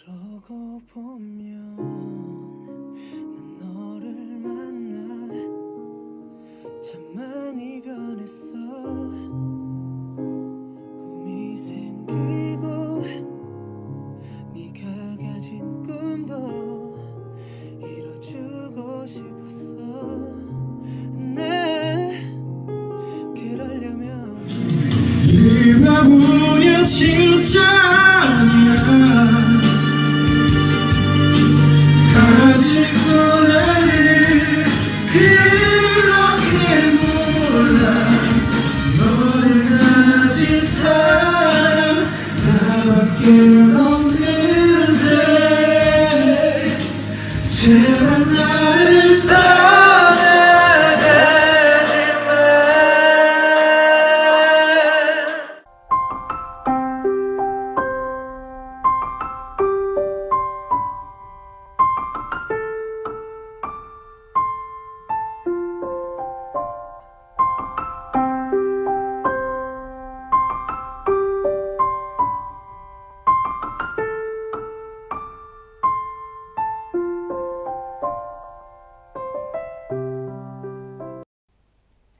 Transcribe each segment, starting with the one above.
그러고 보면 난 너를 만나 참 많이 변했어. 꿈이 생기고 네가 가진 꿈도 이뤄주고 싶었어. 네, 그러려면 이 바보야 진짜 아니야. 아직도 나를 그렇게 몰라. 너를 가진 사람 나밖에 없는데 제발 나를 떠나가지 마.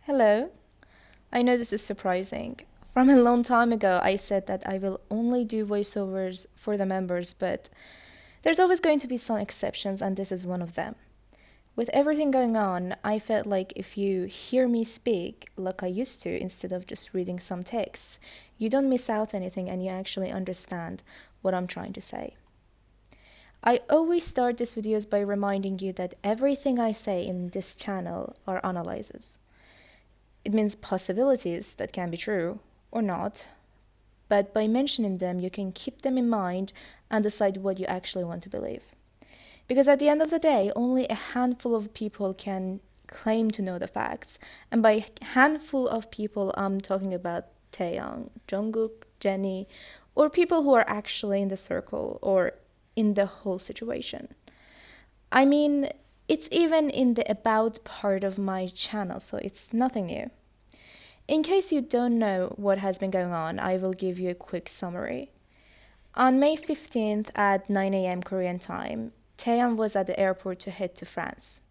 Hello. I know this is surprising. From a long time ago, I said that I will only do voiceovers for the members, but there's always going to be some exceptions, and this is one of them. With everything going on, I felt like if you hear me speak like I used to instead of just reading some texts, you don't miss out anything and you actually understand what I'm trying to say. I always start these videos by reminding you that everything I say in this channel are analyses. It means possibilities that can be true or not, but by mentioning them, you can keep them in mind and decide what you actually want to believe. Because at the end of the day, only a handful of people can claim to know the facts. And by handful of people, I'm talking about Taeyang, Jungkook, Jennie, or people who are actually in the circle or in the whole situation. I mean, it's even in the about part of my channel, so it's nothing new. In case you don't know what has been going on, I will give you a quick summary. On May 15th at 9 a.m. Korean time, Taeyang was at the airport to head to France.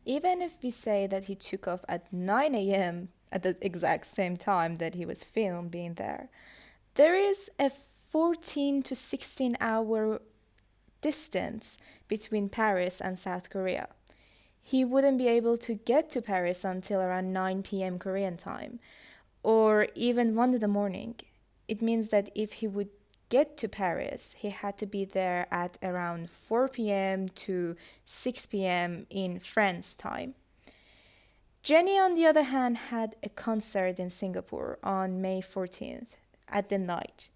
Even if we say that he took off at 9 a.m. at the exact same time that he was filmed being there is a 14 to 16 hour distance between Paris and South Korea. He wouldn't be able to get to Paris until around 9 p.m. Korean time, or even 1 in the morning. It means that if he would get to Paris, he had to be there at around 4 p.m. to 6 p.m. in France time. Jennie, on the other hand, had a concert in Singapore on May 14th at the night.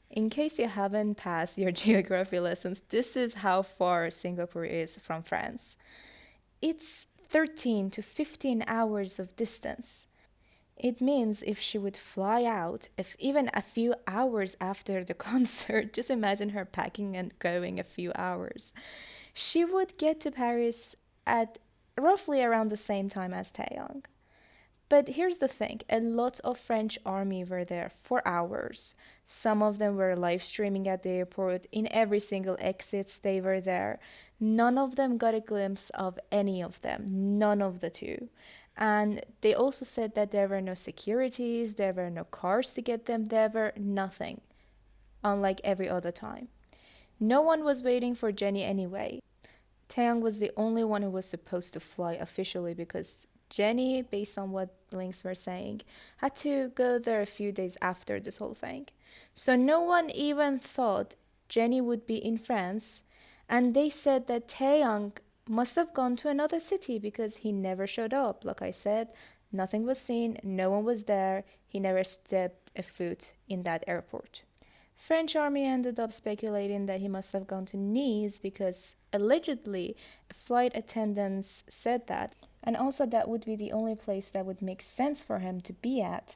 In case you haven't passed your geography lessons, this is how far Singapore is from France. It's 13 to 15 hours of distance. It means if she would fly out, if even a few hours after the concert, just imagine her packing and going a few hours, she would get to Paris at roughly around the same time as Taeyang. But here's the thing, a lot of French army were there for hours. Some of them were live streaming at the airport. In every single exits they were there. None of them got a glimpse of any of them, none of the two. And they also said that there were no securities, there were no cars to get them, there were nothing, unlike every other time. No one was waiting for Jennie anyway. Taeyang was the only one who was supposed to fly officially because Jennie, based on what links were saying, had to go there a few days after this whole thing. So no one even thought Jennie would be in France, and they said that Taeyang must have gone to another city because he never showed up. Like I said, nothing was seen, no one was there, he never stepped a foot in that airport. French army ended up speculating that he must have gone to Nice because allegedly flight attendants said that. And also that would be the only place that would make sense for him to be at.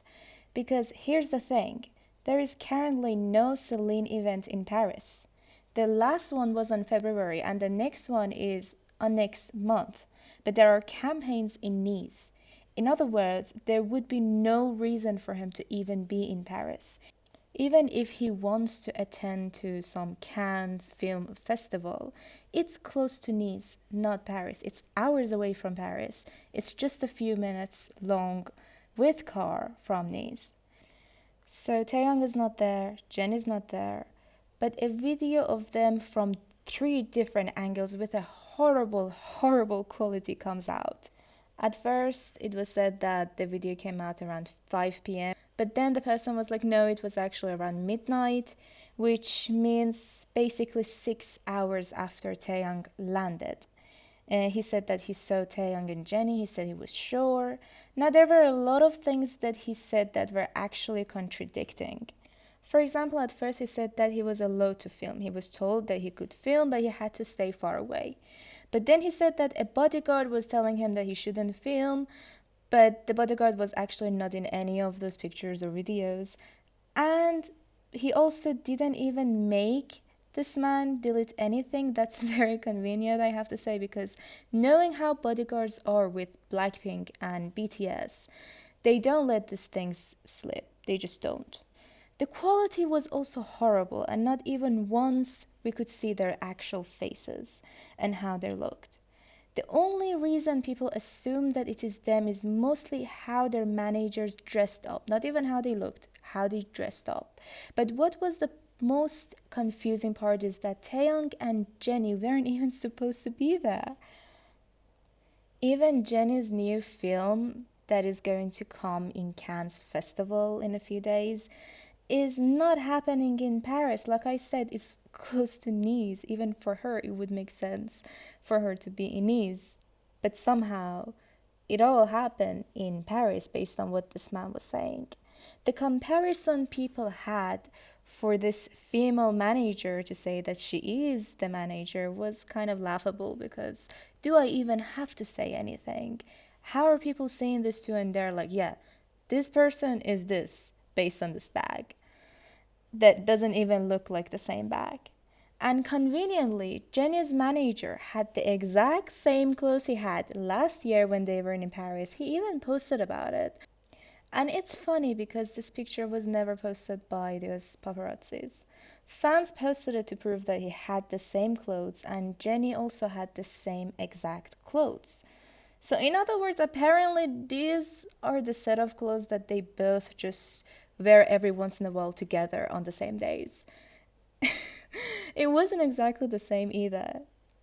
Because here's the thing, there is currently no Celine event in Paris. The last one was on February and the next one is on next month. But there are campaigns in Nice. In other words, there would be no reason for him to even be in Paris. Even if he wants to attend to some Cannes film festival, it's close to Nice, not Paris. It's hours away from Paris. It's just a few minutes long with car from Nice. So Taeyang is not there, Jen is not there, but a video of them from three different angles with a horrible, horrible quality comes out. At first, it was said that the video came out around 5 p.m., but then the person was like, no, it was actually around midnight, which means basically 6 hours after Taeyang landed. He said that he saw Taeyang and Jennie. He said he was sure. Now, there were a lot of things that he said that were actually contradicting. For example, at first he said that he was allowed to film. He was told that he could film, but he had to stay far away. But then he said that a bodyguard was telling him that he shouldn't film, but the bodyguard was actually not in any of those pictures or videos. And he also didn't even make this man delete anything. That's very convenient, I have to say, because knowing how bodyguards are with Blackpink and BTS, they don't let these things slip. They just don't. The quality was also horrible, and not even once we could see their actual faces and how they looked. The only reason people assume that it is them is mostly how their managers dressed up, not even how they looked, how they dressed up. But what was the most confusing part is that Taeyang and Jennie weren't even supposed to be there. Even Jennie's new film that is going to come in Cannes Festival in a few days is not happening in Paris. Like I said, it's close to Nice. Even for her, it would make sense for her to be in Nice. But somehow, it all happened in Paris based on what this man was saying. The comparison people had for this female manager to say that she is the manager was kind of laughable, because do I even have to say anything? How are people saying this to, and they're like, yeah, this person is this based on this bag that doesn't even look like the same bag. And conveniently, Jenny's manager had the exact same clothes he had last year when they were in Paris. He even posted about it. And it's funny because this picture was never posted by those paparazzis. Fans posted it to prove that he had the same clothes, and Jenny also had the same exact clothes. So in other words, apparently these are the set of clothes that they both just wear every once in a while together on the same days. It wasn't exactly the same either.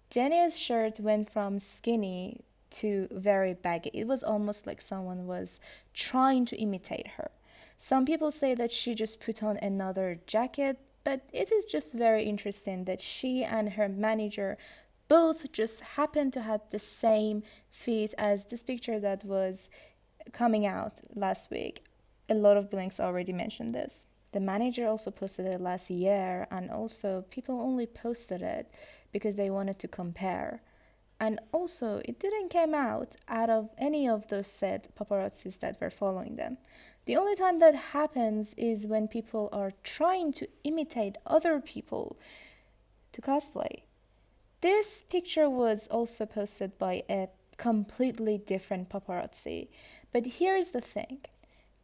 Jenny's shirt went from skinny to very baggy. It was almost like someone was trying to imitate her. Some people say that she just put on another jacket, but it is just very interesting that she and her manager both just happened to have the same feet as this picture that was coming out last week. A lot of blinks already mentioned this. The manager also posted it last year, and also people only posted it because they wanted to compare. And also, it didn't come out of any of those said paparazzis that were following them. The only time that happens is when people are trying to imitate other people to cosplay. This picture was also posted by a completely different paparazzi. But here's the thing.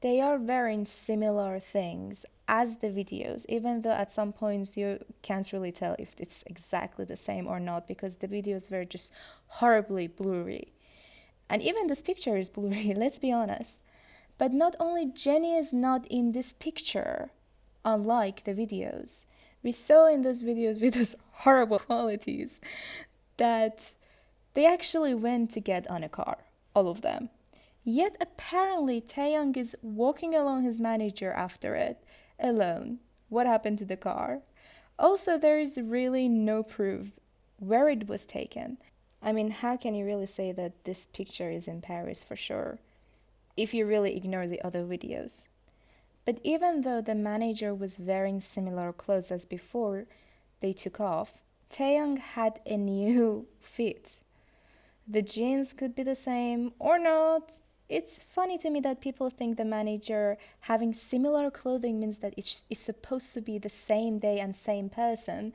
They are wearing similar things as the videos, even though at some points you can't really tell if it's exactly the same or not, because the videos were just horribly blurry. And even this picture is blurry, let's be honest. But not only Jenny is not in this picture, unlike the videos. We saw in those videos with those horrible qualities that they actually went to get on a car, all of them. Yet apparently Taeyang is walking along his manager after it, alone. What happened to the car? Also, there is really no proof where it was taken. I mean, how can you really say that this picture is in Paris for sure, if you really ignore the other videos? But even though the manager was wearing similar clothes as before they took off, Taeyang had a new fit. The jeans could be the same or not. It's funny to me that people think the manager having similar clothing means that it's supposed to be the same day and same person,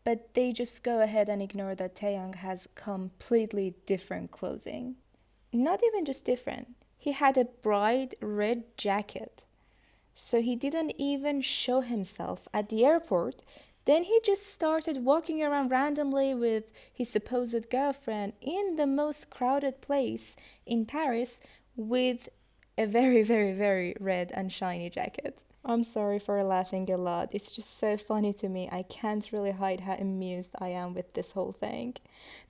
but they just go ahead and ignore that Taeyang has completely different clothing. Not even just different. He had a bright red jacket. So he didn't even show himself at the airport. Then he just started walking around randomly with his supposed girlfriend in the most crowded place in Paris with a very, very, very red and shiny jacket. I'm sorry for laughing a lot. It's just so funny to me. I can't really hide how amused I am with this whole thing.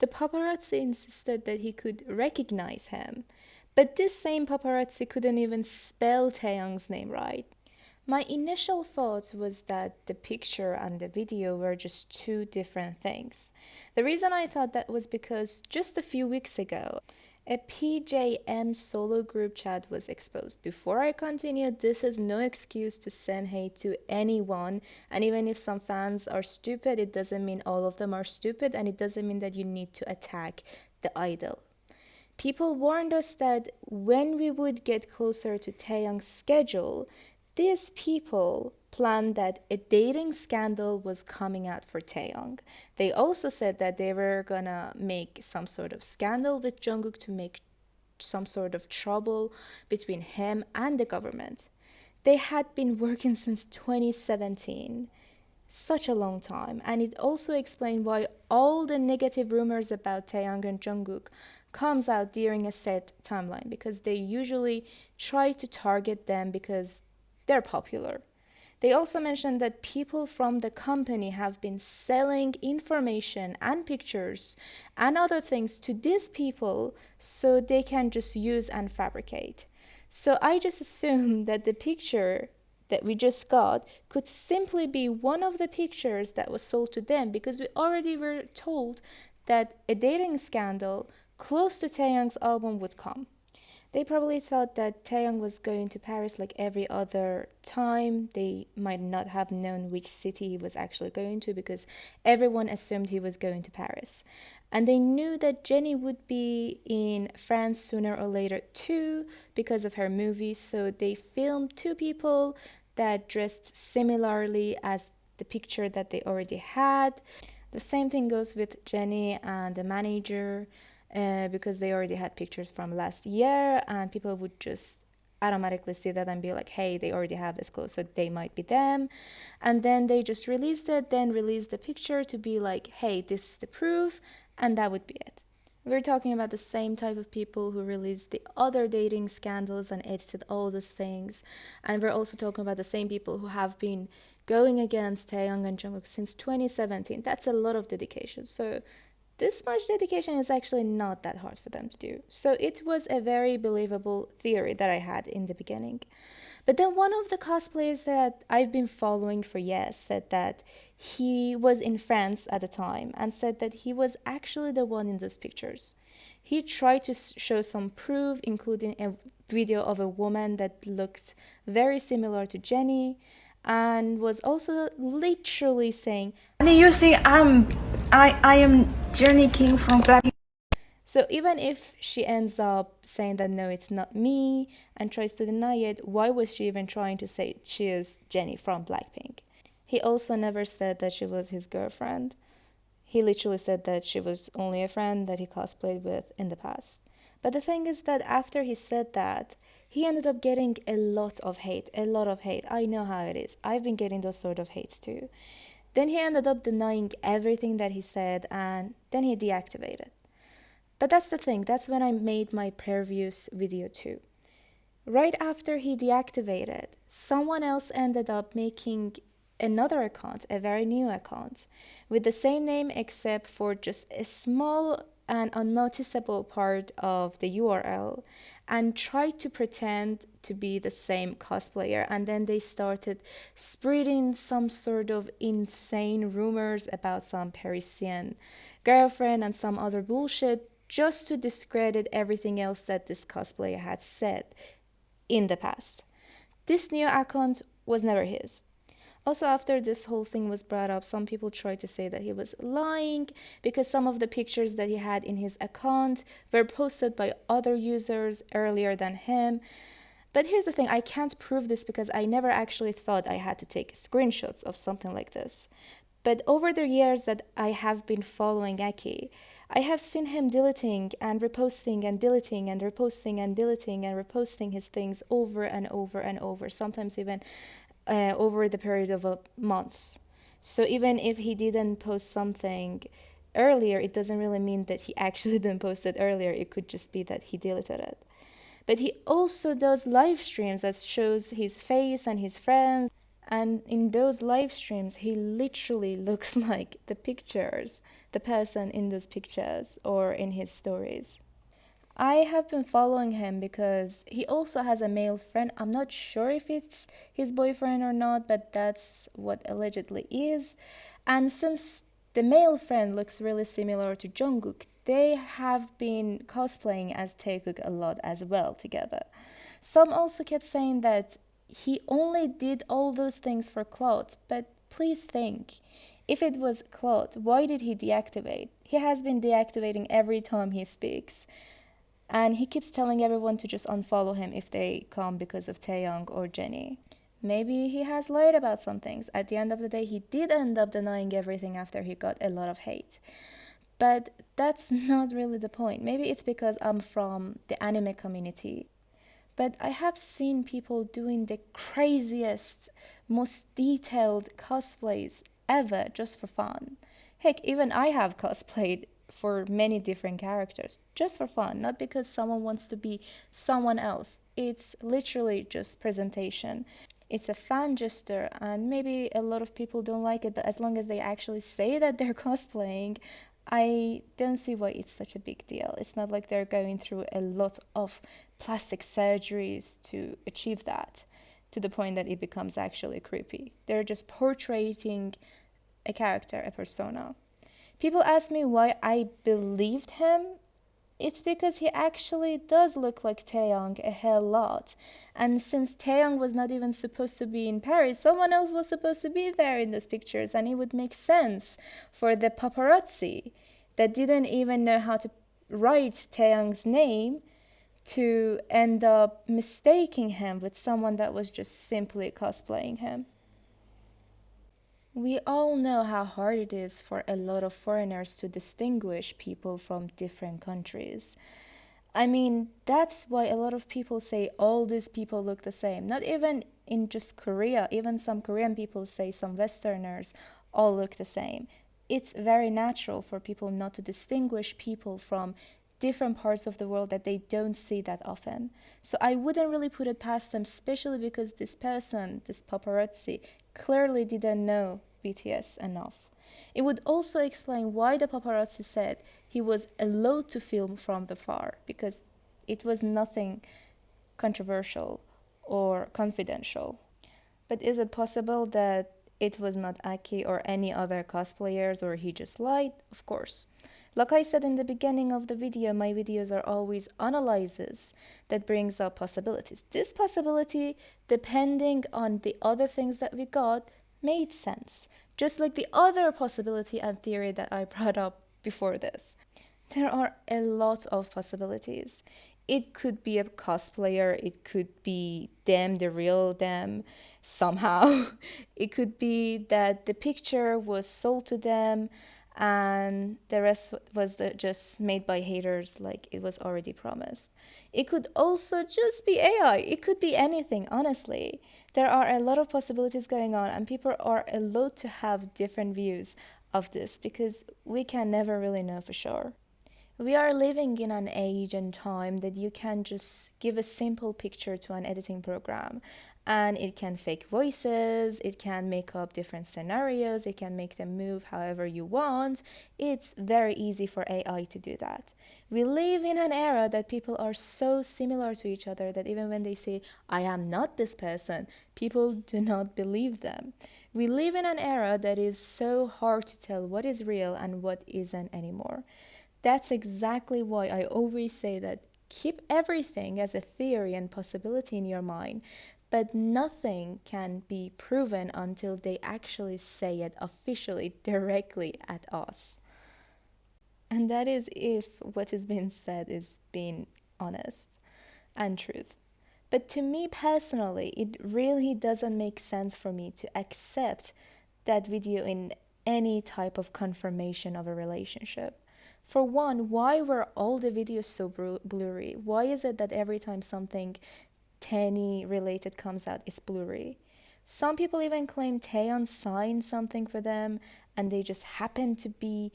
The paparazzi insisted that he could recognize him, but this same paparazzi couldn't even spell Taeyong's name right. My initial thought was that the picture and the video were just two different things. The reason I thought that was because just a few weeks ago, a PJM solo group chat was exposed. Before I continue, this is no excuse to send hate to anyone, and even if some fans are stupid, it doesn't mean all of them are stupid, and it doesn't mean that you need to attack the idol. People warned us that when we would get closer to Taeyong's schedule, these people planned that a dating scandal was coming out for Taeyong. They also said that they were gonna make some sort of scandal with Jungkook to make some sort of trouble between him and the government. They had been working since 2017, such a long time, and it also explained why all the negative rumors about Taeyong and Jungkook comes out during a set timeline, because they usually try to target them because they're popular. They also mentioned that people from the company have been selling information and pictures and other things to these people so they can just use and fabricate. So I just assumed that the picture that we just got could simply be one of the pictures that was sold to them, because we already were told that a dating scandal close to Taeyong's album would come. They probably thought that Taeyong was going to Paris like every other time. They might not have known which city he was actually going to, because everyone assumed he was going to Paris. And they knew that Jennie would be in France sooner or later too because of her movie. So they filmed two people that dressed similarly as the picture that they already had. The same thing goes with Jennie and the manager. Because they already had pictures from last year, and people would just automatically see that and be like, hey, they already have this clothes, so they might be them. And then they just released it, then released the picture to be like, hey, this is the proof, and that would be it. We're talking about the same type of people who released the other dating scandals and edited all those things. And we're also talking about the same people who have been going against Taeyong and Jungkook since 2017. That's a lot of dedication. So this much dedication is actually not that hard for them to do. So it was a very believable theory that I had in the beginning. But then one of the cosplayers that I've been following for years said that he was in France at the time and said that he was actually the one in those pictures. He tried to show some proof, including a video of a woman that looked very similar to Jennie, and was also literally saying, You see, I am Journey King from Black. so even if she ends up saying that no, it's not me, and tries to deny it, why was she even trying to say she is Jennie from Blackpink? He also never said that she was his girlfriend. He literally said that she was only a friend that he cosplayed with in the past. But the thing is that after he said that, he ended up getting a lot of hate, a lot of hate. I know how it is. I've been getting those sort of hates too. Then he ended up denying everything that he said, and then he deactivated. But that's the thing, that's when I made my previews video too. Right after he deactivated, someone else ended up making another account, a very new account, with the same name except for just a small and unnoticeable part of the URL, and tried to pretend to be the same cosplayer. And then they started spreading some sort of insane rumors about some Parisian girlfriend and some other bullshit, just to discredit everything else that this cosplayer had said in the past. This new account was never his. Also, after this whole thing was brought up, some people tried to say that he was lying because some of the pictures that he had in his account were posted by other users earlier than him. But here's the thing, I can't prove this because I never actually thought I had to take screenshots of something like this. But over the years that I have been following Aki, I have seen him deleting and reposting and deleting and reposting and deleting and reposting his things over and over and over, sometimes even over the period of months. So even if he didn't post something earlier, it doesn't really mean that he actually didn't post it earlier. It could just be that he deleted it. But he also does live streams that shows his face and his friends. And in those live streams, he literally looks like the pictures, the person in those pictures or in his stories. I have been following him because he also has a male friend. I'm not sure if it's his boyfriend or not, but that's what allegedly is. And since the male friend looks really similar to Jungkook, they have been cosplaying as Taekook a lot as well together. Some also kept saying that he only did all those things for clout, but please think. If it was clout, why did he deactivate? He has been deactivating every time he speaks. And he keeps telling everyone to just unfollow him if they come because of Taeyong or Jennie. Maybe he has lied about some things. At the end of the day, he did end up denying everything after he got a lot of hate. But that's not really the point. Maybe it's because I'm from the anime community. But I have seen people doing the craziest, most detailed cosplays ever just for fun. Heck, even I have cosplayed for many different characters just for fun, not because someone wants to be someone else. It's literally just presentation. It's a fan gesture, and maybe a lot of people don't like it, but as long as they actually say that they're cosplaying, I don't see why it's such a big deal. It's not like they're going through a lot of plastic surgeries to achieve that, to the point that it becomes actually creepy. They're just portraying a character, a persona. People ask me why I believed him. It's because he actually does look like Taeyong a hell lot. And since Taeyong was not even supposed to be in Paris, someone else was supposed to be there in those pictures, and it would make sense for the paparazzi that didn't even know how to write Taeyong's name to end up mistaking him with someone that was just simply cosplaying him. We all know how hard it is for a lot of foreigners to distinguish people from different countries. I mean, that's why a lot of people say all these people look the same. Not even in just Korea, even some Korean people say some Westerners all look the same. It's very natural for people not to distinguish people from different parts of the world that they don't see that often. So I wouldn't really put it past them, especially because this person, this paparazzi, clearly didn't know BTS enough. It would also explain why the paparazzi said he was allowed to film from the far, because it was nothing controversial or confidential. But is it possible that it was not Aki or any other cosplayers, or he just lied? Of course. Like I said in the beginning of the video, my videos are always analyses that brings up possibilities. This possibility, depending on the other things that we got, made sense. Just like the other possibility and theory that I brought up before this. There are a lot of possibilities. It could be a cosplayer, it could be them, the real them, somehow. It could be that the picture was sold to them and the rest was just made by haters like it was already promised. It could also just be AI. It could be anything, honestly. There are a lot of possibilities going on, and people are allowed to have different views of this because we can never really know for sure. We are living in an age and time that you can just give a simple picture to an editing program and it can fake voices, it can make up different scenarios, it can make them move however you want. It's very easy for AI to do that. We live in an era that people are so similar to each other that even when they say, I am not this person, people do not believe them. We live in an era that is so hard to tell what is real and what isn't anymore. That's exactly why I always say that keep everything as a theory and possibility in your mind, but nothing can be proven until they actually say it officially directly at us. And that is if what is being said is being honest and truth. But to me personally, it really doesn't make sense for me to accept that video in any type of confirmation of a relationship. For one, why were all the videos so blurry? Why is it that every time something Taennie related comes out, it's blurry? Some people even claim Taeyeon signed something for them and they just happened to be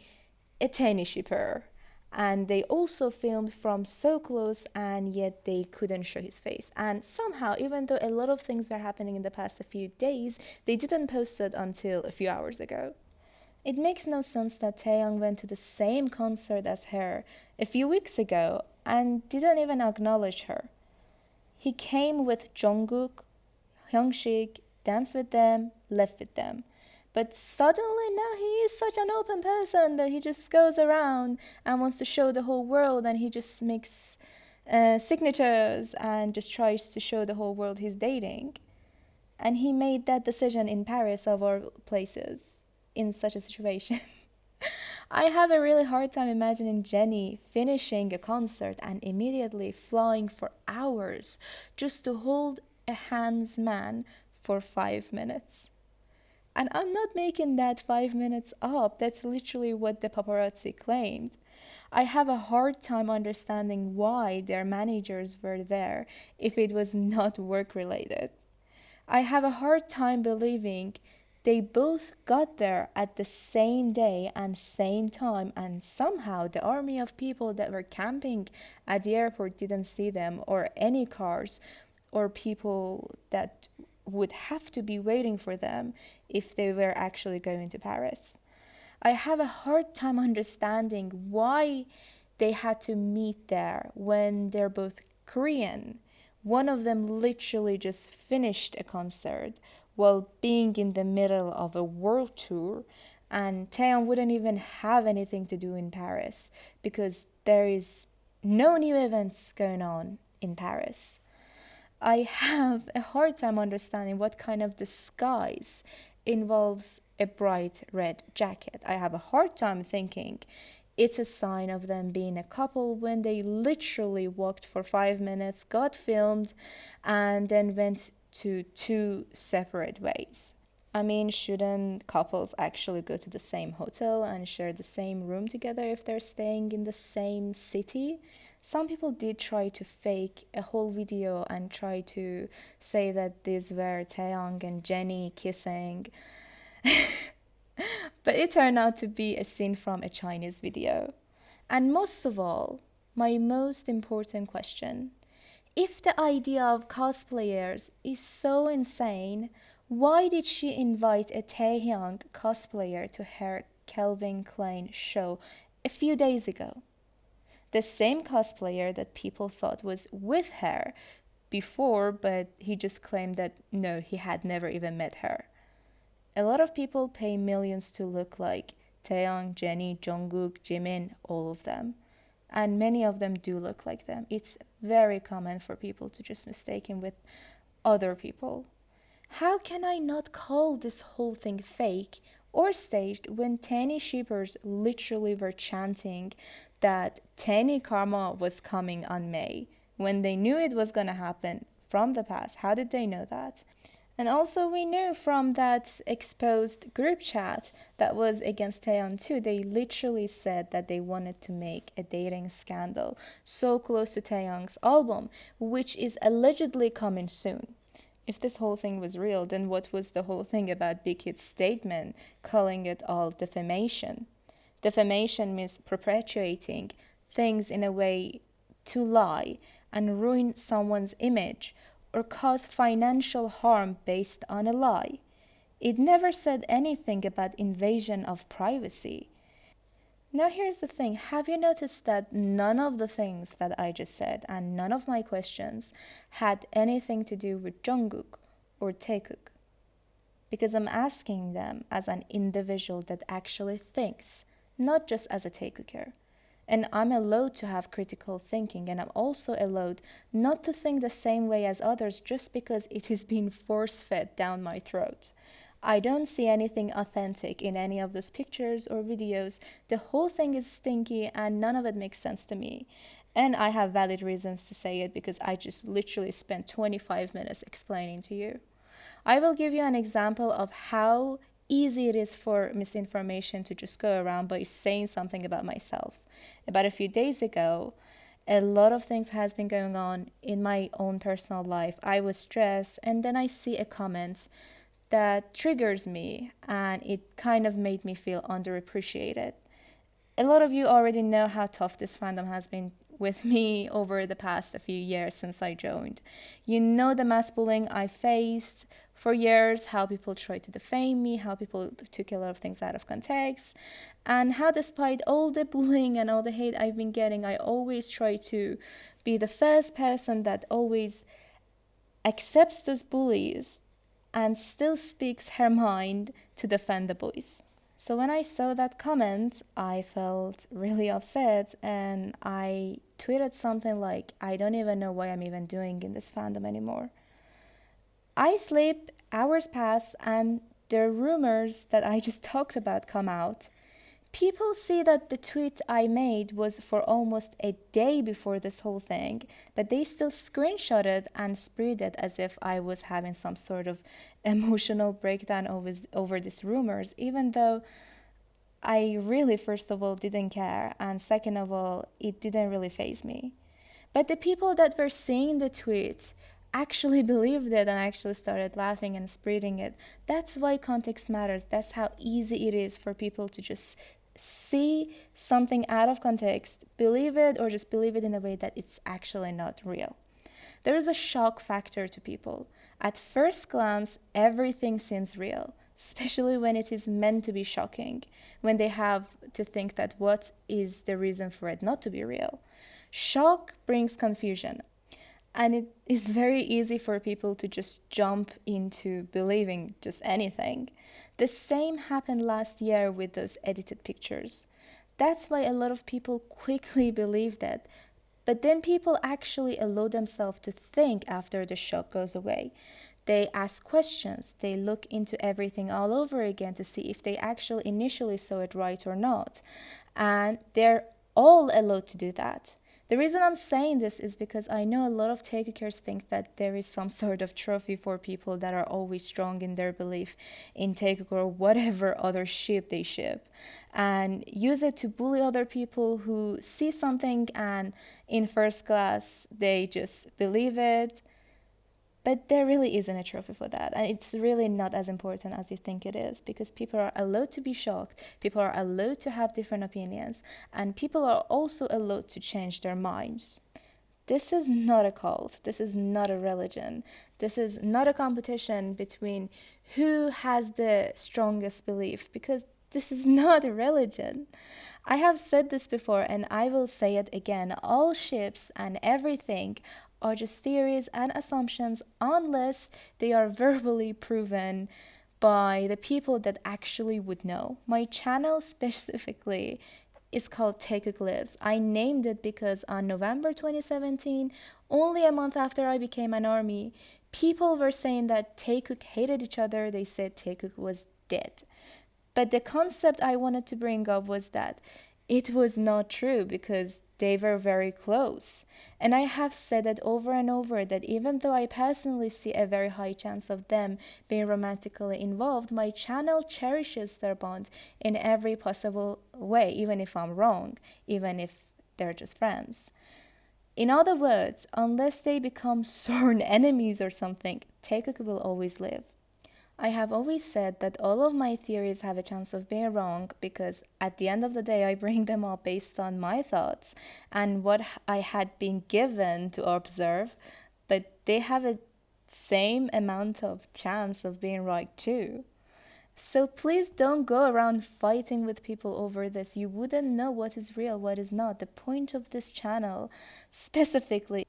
a Taennie shipper. And they also filmed from so close and yet they couldn't show his face. And somehow, even though a lot of things were happening in the past a few days, they didn't post it until a few hours ago. It makes no sense that Taeyong went to the same concert as her a few weeks ago and didn't even acknowledge her. He came with Jungkook, Hyungshik, danced with them, left with them. But suddenly now he is such an open person that he just goes around and wants to show the whole world, and he just makes signatures and just tries to show the whole world he's dating. And he made that decision in Paris, of all places, in such a situation. I have a really hard time imagining Jennie finishing a concert and immediately flying for hours just to hold a hands man for 5 minutes. And I'm not making that 5 minutes up. That's literally what the paparazzi claimed. I have a hard time understanding why their managers were there if it was not work related. I have a hard time believing they both got there at the same day and same time, and somehow the army of people that were camping at the airport didn't see them, or any cars or people that would have to be waiting for them if they were actually going to Paris. I have a hard time understanding why they had to meet there when they're both Korean. One of them literally just finished a concert while being in the middle of a world tour, and Taeyeon wouldn't even have anything to do in Paris because there is no new events going on in Paris. I have a hard time understanding what kind of disguise involves a bright red jacket. I have a hard time thinking it's a sign of them being a couple when they literally walked for 5 minutes, got filmed, and then went to two separate ways. I mean, shouldn't couples actually go to the same hotel and share the same room together if they're staying in the same city? Some people did try to fake a whole video and try to say that these were Taeyong and Jennie kissing. But it turned out to be a scene from a Chinese video. And most of all, my most important question: if the idea of cosplayers is so insane, why did she invite a Taehyung cosplayer to her Calvin Klein show a few days ago? The same cosplayer that people thought was with her before, but he just claimed that no, he had never even met her. A lot of people pay millions to look like Taeyong, Jennie, Jungkook, Jimin, all of them. And many of them do look like them. It's very common for people to just mistake him with other people. How can I not call this whole thing fake or staged when Taennie shippers literally were chanting that Taennie Karma was coming on May when they knew it was gonna happen from the past? How did they know that? And also we knew from that exposed group chat that was against Taeyeon too, they literally said that they wanted to make a dating scandal so close to Taeyeon's album, which is allegedly coming soon. If this whole thing was real, then what was the whole thing about Big Hit's statement calling it all defamation? Defamation means perpetuating things in a way to lie and ruin someone's image or cause financial harm based on a lie. It never said anything about invasion of privacy. Now here's the thing, have you noticed that none of the things that I just said and none of my questions had anything to do with Jungkook or Taekook? Because I'm asking them as an individual that actually thinks, not just as a Taekooker. And I'm allowed to have critical thinking, and I'm also allowed not to think the same way as others just because it is being force-fed down my throat. I don't see anything authentic in any of those pictures or videos. The whole thing is stinky and none of it makes sense to me. And I have valid reasons to say it because I just literally spent 25 minutes explaining to you. I will give you an example of how easy it is for misinformation to just go around by saying something about myself. About a few days ago, a lot of things has been going on in my own personal life. I was stressed, and then I see a comment that triggers me, and it kind of made me feel underappreciated. A lot of you already know how tough this fandom has been with me over the past few years since I joined. You know the mass bullying I faced for years, how people tried to defame me, how people took a lot of things out of context, and how despite all the bullying and all the hate I've been getting, I always try to be the first person that always accepts those bullies and still speaks her mind to defend the boys. So when I saw that comment, I felt really upset, and I tweeted something like, I don't even know why I'm even doing in this fandom anymore. I sleep, hours pass, and the rumors that I just talked about come out. People see that the tweet I made was for almost a day before this whole thing, but they still screenshot it and spread it as if I was having some sort of emotional breakdown over these rumors, even though I really, first of all, didn't care, and second of all, it didn't really faze me. But the people that were seeing the tweet actually believed it and actually started laughing and spreading it. That's why context matters. That's how easy it is for people to just see something out of context, believe it, or just believe it in a way that it's actually not real. There is a shock factor to people. At first glance, everything seems real, especially when it is meant to be shocking, when they have to think that what is the reason for it not to be real. Shock brings confusion, and it is very easy for people to just jump into believing just anything. The same happened last year with those edited pictures. That's why a lot of people quickly believed it. But then people actually allow themselves to think after the shock goes away. They ask questions, they look into everything all over again to see if they actually initially saw it right or not. And they're all allowed to do that. The reason I'm saying this is because I know a lot of taekookers think that there is some sort of trophy for people that are always strong in their belief in taekook or whatever other ship they ship, and use it to bully other people who see something and in first class they just believe it. But there really isn't a trophy for that, and it's really not as important as you think it is, because people are allowed to be shocked, people are allowed to have different opinions, and people are also allowed to change their minds. This is not a cult, this is not a religion, this is not a competition between who has the strongest belief, because this is not a religion. I have said this before and I will say it again. All ships and everything are just theories and assumptions unless they are verbally proven by the people that actually would know. My channel specifically is called Taekook-lives. I named it because on November 2017, only a month after I became an army, people were saying that Taekook hated each other. They said Taekook was dead. But the concept I wanted to bring up was that it was not true because they were very close. And I have said it over and over that even though I personally see a very high chance of them being romantically involved, my channel cherishes their bond in every possible way, even if I'm wrong, even if they're just friends. In other words, unless they become sworn enemies or something, Taekook will always live. I have always said that all of my theories have a chance of being wrong because at the end of the day I bring them up based on my thoughts and what I had been given to observe, but they have a same amount of chance of being right too. So please don't go around fighting with people over this. You wouldn't know what is real, what is not. The point of this channel specifically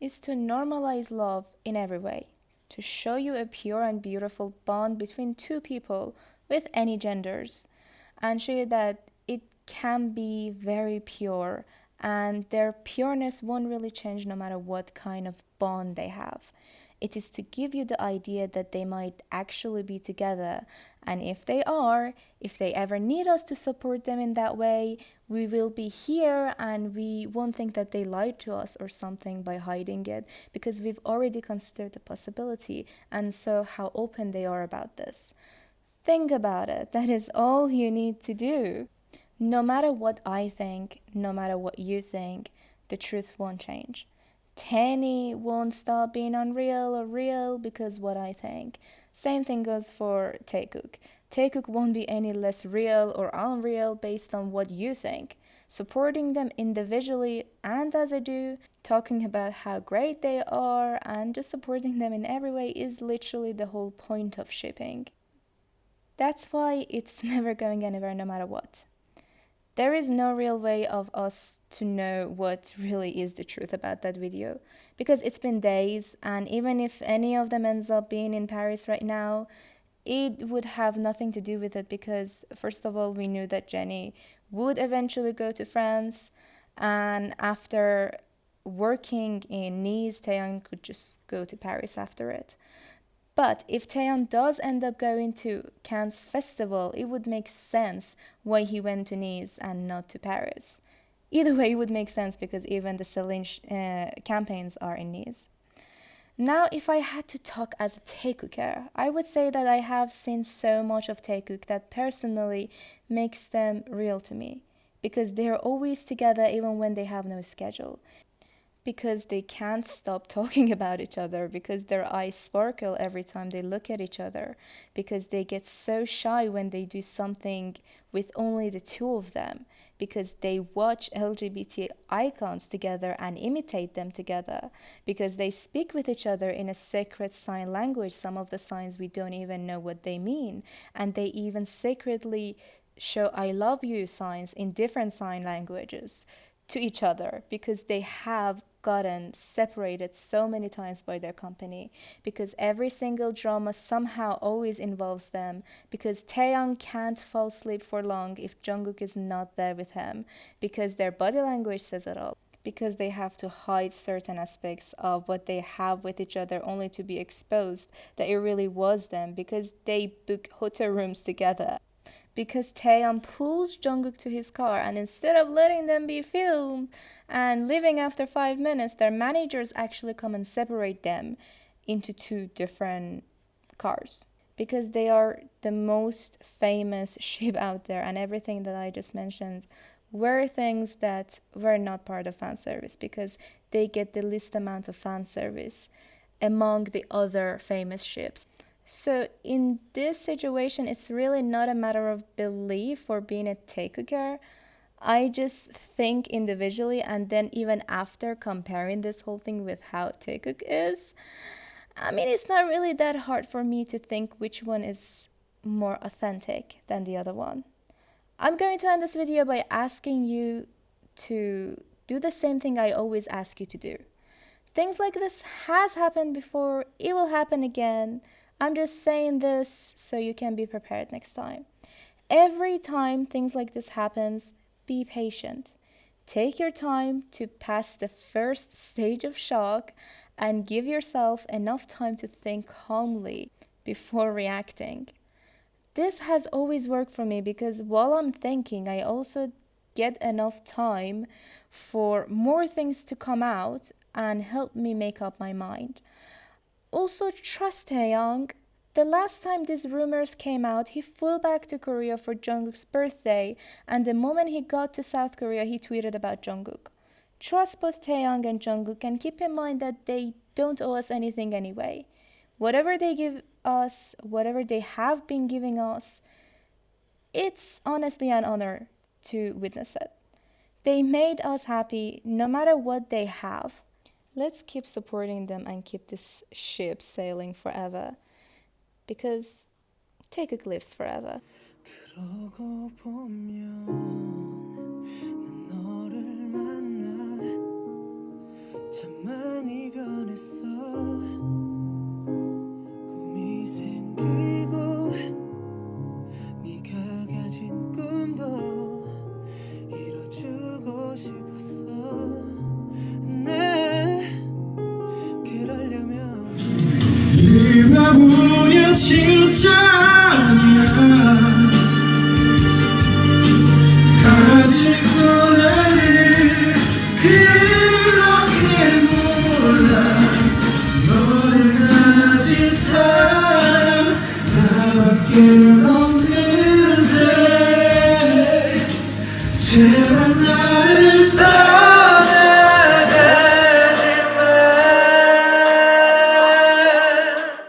is to normalize love in every way, to show you a pure and beautiful bond between two people with any genders, and show you that it can be very pure and their pureness won't really change no matter what kind of bond they have. It is to give you the idea that they might actually be together, and if they are, if they ever need us to support them in that way, we will be here and we won't think that they lied to us or something by hiding it, because we've already considered the possibility and saw how open they are about this. Think about it. That is all you need to do. No matter what I think, no matter what you think, the truth won't change. Taennie won't stop being unreal or real because what I think. Same thing goes for Taekook. Taekook won't be any less real or unreal based on what you think. Supporting them individually and as I do, talking about how great they are and just supporting them in every way is literally the whole point of shipping. That's why it's never going anywhere no matter what. There is no real way of us to know what really is the truth about that video because it's been days, and even if any of them ends up being in Paris right now, it would have nothing to do with it because first of all we knew that Jenny would eventually go to France, and after working in Nice, Taeyeon could just go to Paris after it. But if Taeyeon does end up going to Cannes Festival, it would make sense why he went to Nice and not to Paris. Either way, it would make sense because even the Celine campaigns are in Nice. Now, if I had to talk as a taekooker, I would say that I have seen so much of taekook that personally makes them real to me. Because they are always together even when they have no schedule. Because they can't stop talking about each other, because their eyes sparkle every time they look at each other, because they get so shy when they do something with only the two of them, because they watch LGBT icons together and imitate them together, because they speak with each other in a secret sign language, some of the signs we don't even know what they mean, and they even secretly show I love you signs in different sign languages to each other because they have gotten separated so many times by their company, because every single drama somehow always involves them, because Taeyeon can't fall asleep for long if Jungkook is not there with him, because their body language says it all, because they have to hide certain aspects of what they have with each other only to be exposed that it really was them, because they book hotel rooms together. Because Taeyeon pulls Jungkook to his car, and instead of letting them be filmed and leaving after 5 minutes, their managers actually come and separate them into 2 different cars. Because they are the most famous ship out there, and everything that I just mentioned were things that were not part of fan service, because they get the least amount of fan service among the other famous ships. So in this situation, it's really not a matter of belief or being a taekooker. I just think individually, and then even after comparing this whole thing with how taekook is, I mean, it's not really that hard for me to think which one is more authentic than the other one. I'm going to end this video by asking you to do the same thing I always ask you to do. Things like this has happened before, it will happen again. I'm just saying this so you can be prepared next time. Every time things like this happens, be patient. Take your time to pass the first stage of shock and give yourself enough time to think calmly before reacting. This has always worked for me because while I'm thinking, I also get enough time for more things to come out and help me make up my mind. Also, trust Taeyeon. The last time these rumors came out, he flew back to Korea for Jungkook's birthday, and the moment he got to South Korea, he tweeted about Jungkook. Trust both Taeyeon and Jungkook, and keep in mind that they don't owe us anything anyway. Whatever they give us, whatever they have been giving us, it's honestly an honor to witness it. They made us happy no matter what they have. Let's keep supporting them and keep this ship sailing forever. Because taekook lives forever. 그러고 보면 난 너를 만나 참 많이 변했어. 꿈이 생기고 네가 가진 꿈도 이뤄주고 싶었어. 그러려면 이 바보야 진짜 아니야. 아직도 나를 그렇게 몰라. 너를 가진 사람 나밖에